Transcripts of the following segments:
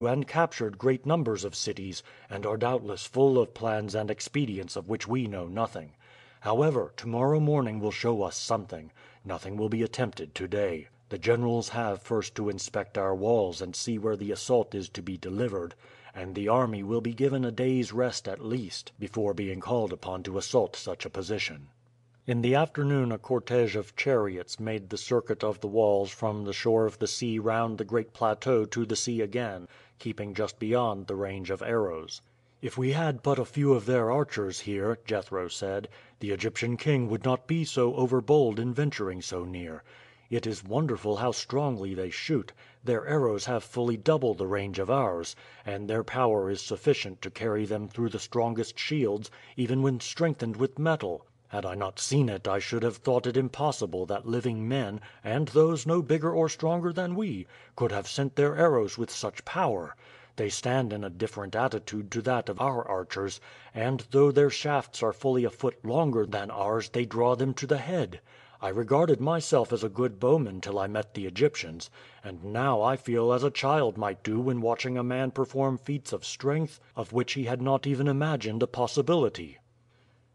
and captured great numbers of cities, and are doubtless full of plans and expedients of which we know nothing. However, tomorrow morning will show us something. Nothing will be attempted today. The generals have first to inspect our walls and see where the assault is to be delivered, and the army will be given a day's rest at least, before being called upon to assault such a position." In the afternoon a cortege of chariots made the circuit of the walls from the shore of the sea round the great plateau to the sea again, keeping just beyond the range of arrows. "If we had but a few of their archers here," Jethro said, "the Egyptian king would not be so overbold in venturing so near. It is wonderful how strongly they shoot. Their arrows have fully double the range of ours, and their power is sufficient to carry them through the strongest shields, even when strengthened with metal. Had I not seen it I should have thought it impossible that living men, and those no bigger or stronger than we, could have sent their arrows with such power. They stand in a different attitude to that of our archers, and though their shafts are fully a foot longer than ours they draw them to the head. I regarded myself as a good bowman till I met the Egyptians, and now I feel as a child might do when watching a man perform feats of strength of which he had not even imagined a possibility."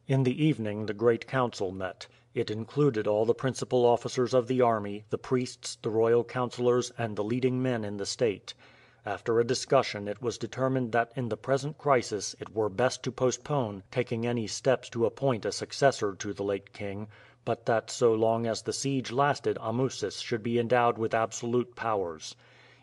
In the evening the great council met. It included all the principal officers of the army, the priests, the royal councillors, and the leading men in the state. After a discussion it was determined that in the present crisis it were best to postpone taking any steps to appoint a successor to the late king, but that so long as the siege lasted Amusis should be endowed with absolute powers.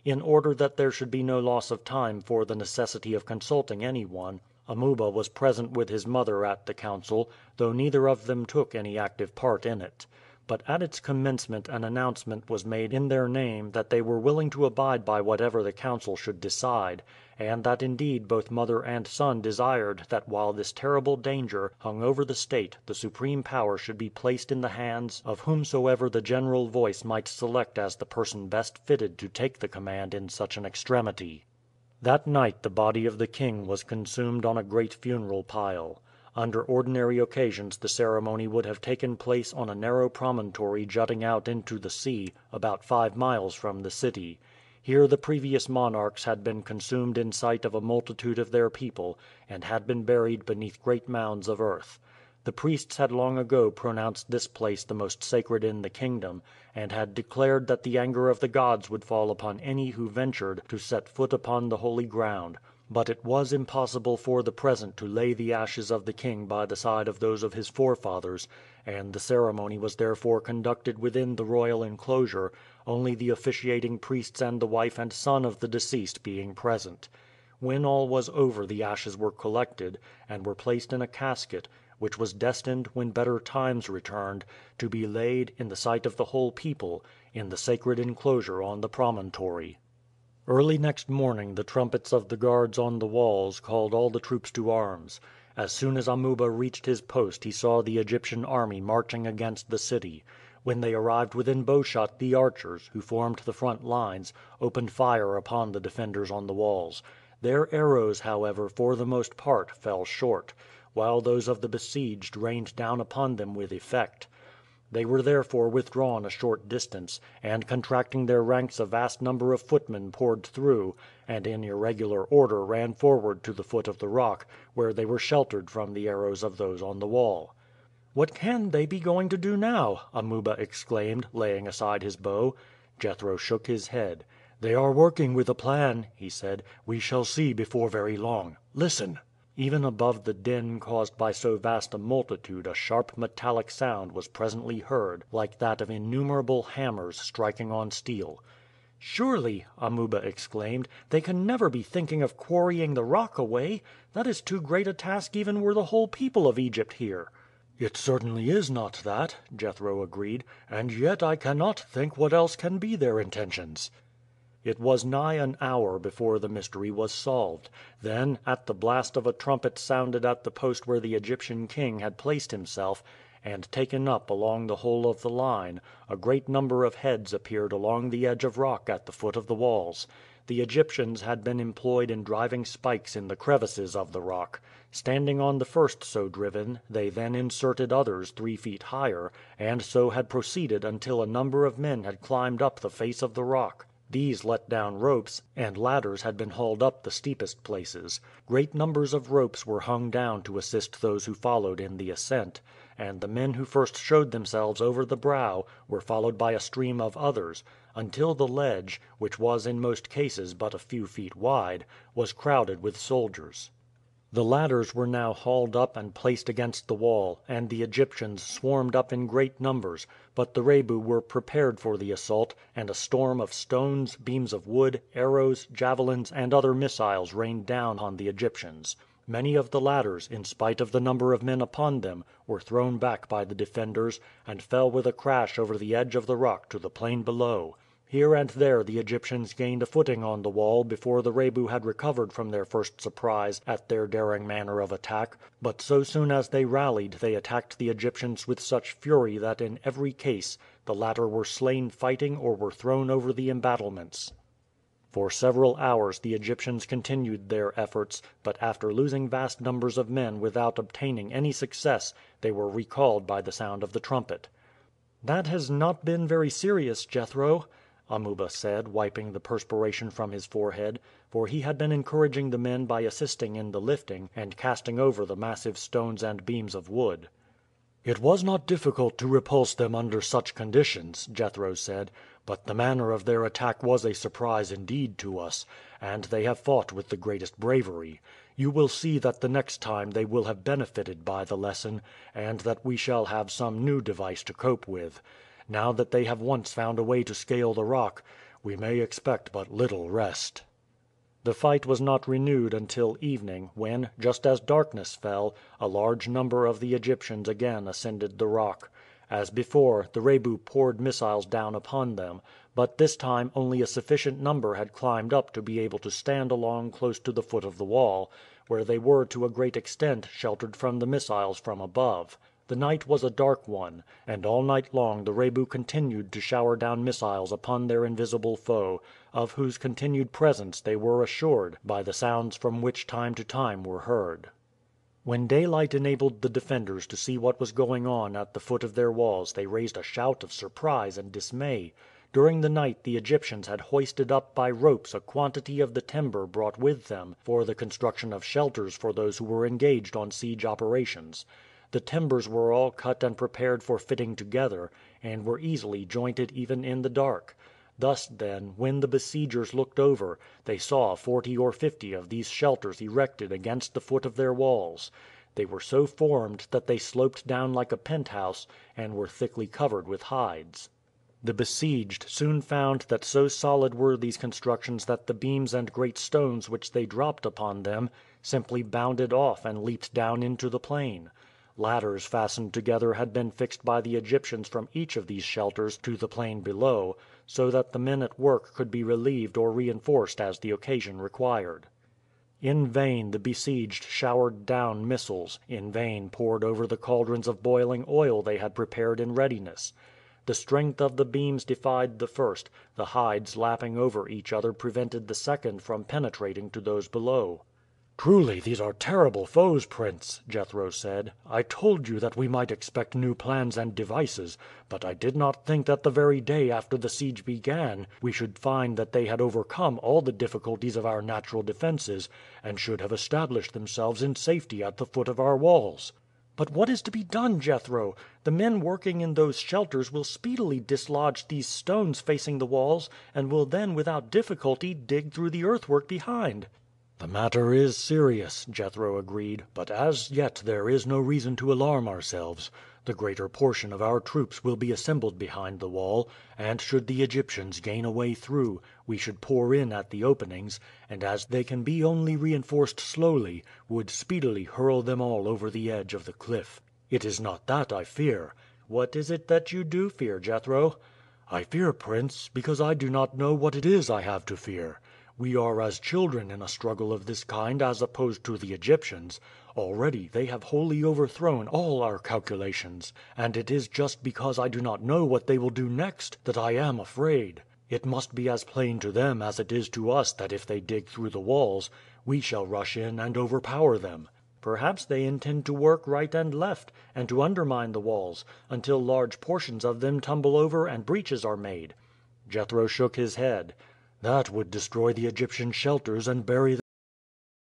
In order that there should be no loss of time for the necessity of consulting anyone, Amuba was present with his mother at the council, though neither of them took any active part in it. But at its commencement an announcement was made in their name that they were willing to abide by whatever the council should decide, and that indeed both mother and son desired that while this terrible danger hung over the state the supreme power should be placed in the hands of whomsoever the general voice might select as the person best fitted to take the command in such an extremity. That night the body of the king was consumed on a great funeral pile. Under ordinary occasions the ceremony would have taken place on a narrow promontory jutting out into the sea about 5 miles from the city. Here the previous monarchs had been consumed in sight of a multitude of their people, and had been buried beneath great mounds of earth. The priests had long ago pronounced this place the most sacred in the kingdom, and had declared that the anger of the gods would fall upon any who ventured to set foot upon the holy ground. But it was impossible for the present to lay the ashes of the king by the side of those of his forefathers, and the ceremony was therefore conducted within the royal enclosure, only the officiating priests and the wife and son of the deceased being present. When all was over the ashes were collected, and were placed in a casket, which was destined, when better times returned, to be laid, in the sight of the whole people, in the sacred enclosure on the promontory. Early next morning the trumpets of the guards on the walls called all the troops to arms. As soon as Amuba reached his post he saw the Egyptian army marching against the city. When they arrived within bowshot the archers, who formed the front lines, opened fire upon the defenders on the walls. Their arrows, however, for the most part, fell short, while those of the besieged rained down upon them with effect. They were therefore withdrawn a short distance, and contracting their ranks a vast number of footmen poured through, and in irregular order ran forward to the foot of the rock, where they were sheltered from the arrows of those on the wall. "What can they be going to do now?" Amuba exclaimed, laying aside his bow. Jethro shook his head. "They are working with a plan," he said. "We shall see before very long. Listen!" Even above the din caused by so vast a multitude a sharp metallic sound was presently heard, like that of innumerable hammers striking on steel. "Surely," Amuba exclaimed, "they can never be thinking of quarrying the rock away. That is too great a task even were the whole people of Egypt here." "It certainly is not that," Jethro agreed, "and yet I cannot think what else can be their intentions." It was nigh an hour before the mystery was solved. Then, at the blast of a trumpet sounded at the post where the Egyptian king had placed himself, and taken up along the whole of the line, a great number of heads appeared along the edge of rock at the foot of the walls. The Egyptians had been employed in driving spikes in the crevices of the rock. Standing on the first so driven, they then inserted others 3 feet higher, and so had proceeded until a number of men had climbed up the face of the rock. These let down ropes, and ladders had been hauled up the steepest places. Great numbers of ropes were hung down to assist those who followed in the ascent, and the men who first showed themselves over the brow were followed by a stream of others, until the ledge, which was in most cases but a few feet wide, was crowded with soldiers. The ladders were now hauled up and placed against the wall, and the Egyptians swarmed up in great numbers, but the Rebu were prepared for the assault, and a storm of stones, beams of wood, arrows, javelins, and other missiles rained down on the Egyptians. Many of the ladders, in spite of the number of men upon them, were thrown back by the defenders, and fell with a crash over the edge of the rock to the plain below. Here and there the Egyptians gained a footing on the wall before the Rebu had recovered from their first surprise at their daring manner of attack, but so soon as they rallied they attacked the Egyptians with such fury that in every case the latter were slain fighting or were thrown over the embattlements. For several hours the Egyptians continued their efforts, but after losing vast numbers of men without obtaining any success they were recalled by the sound of the trumpet. "That has not been very serious, Jethro," Amuba said, wiping the perspiration from his forehead, for he had been encouraging the men by assisting in the lifting and casting over the massive stones and beams of wood. "It was not difficult to repulse them under such conditions," Jethro said, "but the manner of their attack was a surprise indeed to us, and they have fought with the greatest bravery. You will see that the next time they will have benefited by the lesson, and that we shall have some new device to cope with. Now that they have once found a way to scale the rock, we may expect but little rest." The fight was not renewed until evening, when, just as darkness fell, a large number of the Egyptians again ascended the rock. As before, the Rebu poured missiles down upon them, but this time only a sufficient number had climbed up to be able to stand along close to the foot of the wall, where they were to a great extent sheltered from the missiles from above. The night was a dark one, and all night long the Rebu continued to shower down missiles upon their invisible foe, of whose continued presence they were assured by the sounds from which time to time were heard. When daylight enabled the defenders to see what was going on at the foot of their walls they raised a shout of surprise and dismay. During the night the Egyptians had hoisted up by ropes a quantity of the timber brought with them for the construction of shelters for those who were engaged on siege operations. The timbers were all cut and prepared for fitting together, and were easily jointed even in the dark. Thus, then, when the besiegers looked over, they saw 40 or 50 of these shelters erected against the foot of their walls. They were so formed that they sloped down like a penthouse, and were thickly covered with hides. The besieged soon found that so solid were these constructions that the beams and great stones which they dropped upon them simply bounded off and leaped down into the plain. Ladders fastened together had been fixed by the Egyptians from each of these shelters to the plain below, so that the men at work could be relieved or reinforced as the occasion required. In vain the besieged showered down missiles, in vain poured over the cauldrons of boiling oil they had prepared in readiness. The strength of the beams defied the first, the hides lapping over each other prevented the second from penetrating to those below. "Truly these are terrible foes, Prince," Jethro said. "I told you that we might expect new plans and devices, but I did not think that the very day after the siege began we should find that they had overcome all the difficulties of our natural defenses, and should have established themselves in safety at the foot of our walls." "But what is to be done, Jethro? The men working in those shelters will speedily dislodge these stones facing the walls, and will then without difficulty dig through the earthwork behind." "The matter is serious," Jethro agreed, "but as yet there is no reason to alarm ourselves. The greater portion of our troops will be assembled behind the wall, and should the Egyptians gain a way through, we should pour in at the openings, and as they can be only reinforced slowly, would speedily hurl them all over the edge of the cliff. It is not that I fear." "What is it that you do fear, Jethro?" "I fear, Prince, because I do not know what it is I have to fear. We are as children in a struggle of this kind as opposed to the Egyptians. Already they have wholly overthrown all our calculations, and it is just because I do not know what they will do next that I am afraid. It must be as plain to them as it is to us that if they dig through the walls, we shall rush in and overpower them." "Perhaps they intend to work right and left, and to undermine the walls, until large portions of them tumble over and breaches are made." Jethro shook his head. "That would destroy the Egyptian shelters and bury